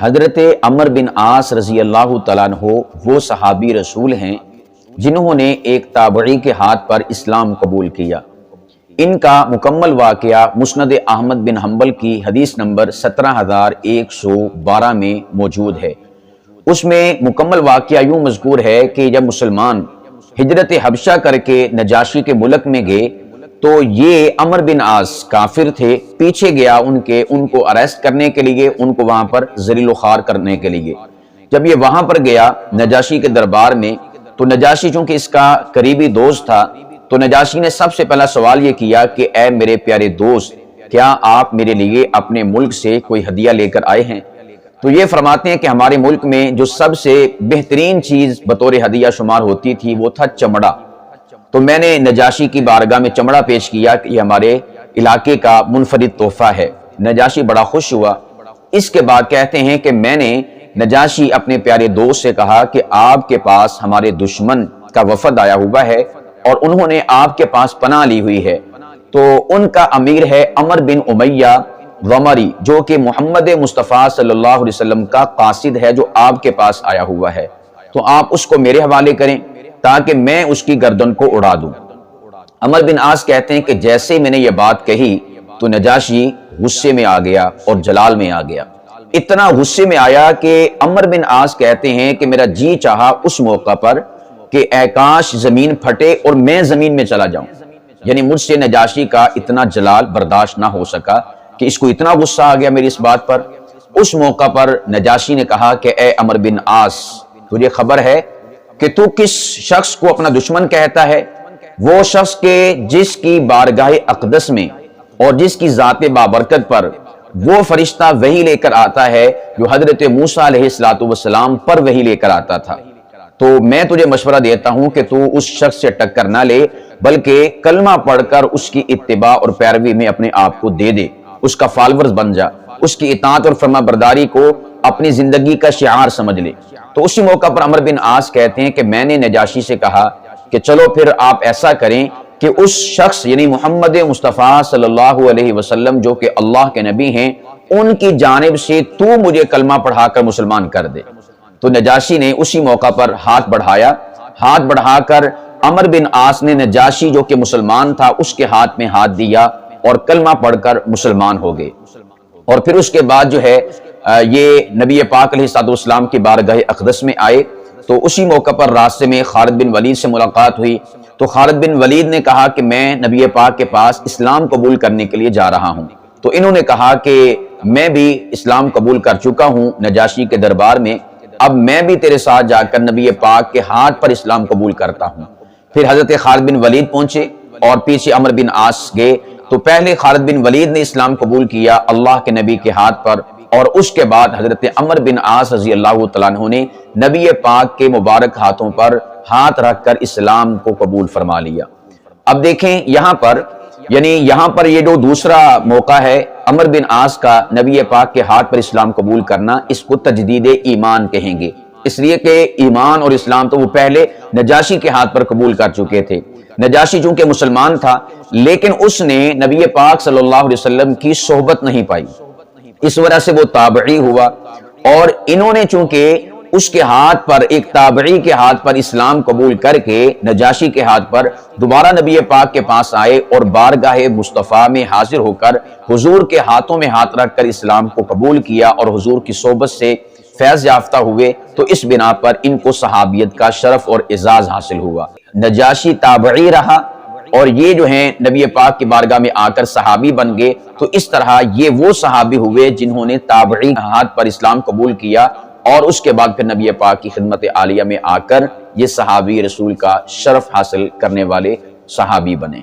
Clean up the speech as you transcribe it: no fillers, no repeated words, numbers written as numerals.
حضرت عمر بن عاص رضی اللہ تعالیٰ عنہ وہ صحابی رسول ہیں جنہوں نے ایک تابعی کے ہاتھ پر اسلام قبول کیا۔ ان کا مکمل واقعہ مسند احمد بن حنبل کی حدیث نمبر 17112 میں موجود ہے۔ اس میں مکمل واقعہ یوں مذکور ہے کہ جب مسلمان ہجرت حبشہ کر کے نجاشی کے ملک میں گئے تو یہ عمر بن عاص کافر تھے، پیچھے گیا ان کو اریسٹ کرنے کے لیے، ان کو وہاں پر ذلیل و خوار کرنے کے لیے۔ جب یہ وہاں پر گیا نجاشی کے دربار میں تو نجاشی چونکہ اس کا قریبی دوست تھا تو نجاشی نے سب سے پہلا سوال یہ کیا کہ اے میرے پیارے دوست، کیا آپ میرے لیے اپنے ملک سے کوئی ہدیہ لے کر آئے ہیں؟ تو یہ فرماتے ہیں کہ ہمارے ملک میں جو سب سے بہترین چیز بطور ہدیہ شمار ہوتی تھی وہ تھا چمڑا۔ تو میں نے نجاشی کی بارگاہ میں چمڑا پیش کیا کہ یہ ہمارے علاقے کا منفرد تحفہ ہے۔ نجاشی بڑا خوش ہوا۔ اس کے بعد کہتے ہیں کہ میں نے نجاشی اپنے پیارے دوست سے کہا کہ آپ کے پاس ہمارے دشمن کا وفد آیا ہوا ہے اور انہوں نے آپ کے پاس پناہ لی ہوئی ہے۔ تو ان کا امیر ہے عمر بن امیہ ضمری، جو کہ محمد مصطفیٰ صلی اللہ علیہ وسلم کا قاصد ہے، جو آپ کے پاس آیا ہوا ہے۔ تو آپ اس کو میرے حوالے کریں تاکہ میں اس کی گردن کو اڑا دوں۔ عمر بن عاص کہتے ہیں کہ جیسے میں نے یہ بات کہی تو نجاشی غصے میں آ گیا اور جلال میں آ گیا۔ اتنا غصے میں آیا کہ عمر بن عاص کہتے ہیں کہ میرا جی چاہا اس موقع پر کہ اے کاش زمین پھٹے اور میں زمین میں چلا جاؤں۔ یعنی مجھ سے نجاشی کا اتنا جلال برداشت نہ ہو سکا کہ اس کو اتنا غصہ آ گیا میری اس بات پر۔ اس موقع پر نجاشی نے کہا کہ اے عمر بن عاص، تجھے خبر ہے کہ تو کس شخص کو اپنا دشمن کہتا ہے؟ وہ شخص کے جس کی بارگاہ اقدس میں اور جس کی ذات بابرکت پر وہ فرشتہ وحی لے کر آتا ہے جو حضرت موسیٰ علیہ السلام پر وحی لے کر آتا تھا۔ تو میں تجھے مشورہ دیتا ہوں کہ تو اس شخص سے ٹکر نہ لے بلکہ کلمہ پڑھ کر اس کی اتباع اور پیروی میں اپنے آپ کو دے دے، اس کا فالورز بن جا، اس کی اطاعت اور فرما برداری کو اپنی زندگی کا شعار سمجھ لے۔ تو اسی موقع پر عمر بن عاص کہتے ہیں کہ میں نے نجاشی سے کہا کہ چلو پھر آپ ایسا کریں کہ اس شخص یعنی محمد مصطفیٰ صلی اللہ علیہ وسلم جو کہ اللہ کے نبی ہیں، ان کی جانب سے تو مجھے کلمہ پڑھا کر مسلمان کر دے۔ تو نجاشی نے اسی موقع پر ہاتھ بڑھا کر عمر بن عاص نے نجاشی جو کہ مسلمان تھا اس کے ہاتھ میں ہاتھ دیا اور کلمہ پڑھ کر مسلمان ہو گئے۔ اور پھر اس کے بعد جو ہے یہ نبی پاک علیہ السلام کی بارگاہ اقدس میں آئے تو اسی موقع پر راستے میں خالد بن ولید سے ملاقات ہوئی۔ تو خالد بن ولید نے کہا کہ میں نبی پاک کے پاس اسلام قبول کرنے کے لیے جا رہا ہوں۔ تو انہوں نے کہا کہ میں بھی اسلام قبول کر چکا ہوں نجاشی کے دربار میں، اب میں بھی تیرے ساتھ جا کر نبی پاک کے ہاتھ پر اسلام قبول کرتا ہوں۔ پھر حضرت خالد بن ولید پہنچے اور پیچھے عمر بن عاص گئے۔ تو پہلے خالد بن ولید نے اسلام قبول کیا اللہ کے نبی کے ہاتھ پر، اور اس کے بعد حضرت عمر بن عاص رضی اللہ تعالیٰ عنہ نے نبی پاک کے مبارک ہاتھوں پر ہاتھ رکھ کر اسلام کو قبول فرما لیا۔ اب دیکھیں یہاں پر یہ جو دوسرا موقع ہے عمر بن عاص کا نبی پاک کے ہاتھ پر اسلام قبول کرنا، اس کو تجدید ایمان کہیں گے، اس لیے کہ ایمان اور اسلام تو وہ پہلے نجاشی کے ہاتھ پر قبول کر چکے تھے۔ نجاشی چونکہ مسلمان تھا لیکن اس نے نبی پاک صلی اللہ علیہ وسلم کی صحبت نہیں پائی، اس وجہ سے وہ تابعی ہوا، اور انہوں نے چونکہ اس کے ہاتھ پر ایک تابعی کے ہاتھ پر اسلام قبول کر کے نجاشی کے ہاتھ پر دوبارہ نبی پاک کے پاس آئے اور بارگاہ مصطفیٰ میں حاضر ہو کر حضور کے ہاتھوں میں ہاتھ رکھ کر اسلام کو قبول کیا اور حضور کی صحبت سے فیض یافتہ ہوئے، تو اس بنا پر ان کو صحابیت کا شرف اور اعزاز حاصل ہوا۔ نجاشی تابعی رہا اور یہ جو ہیں نبی پاک کی بارگاہ میں آ کر صحابی بن گئے۔ تو اس طرح یہ وہ صحابی ہوئے جنہوں نے تابعی ہاتھ پر اسلام قبول کیا اور اس کے بعد پھر نبی پاک کی خدمت عالیہ میں آ کر یہ صحابی رسول کا شرف حاصل کرنے والے صحابی بنے۔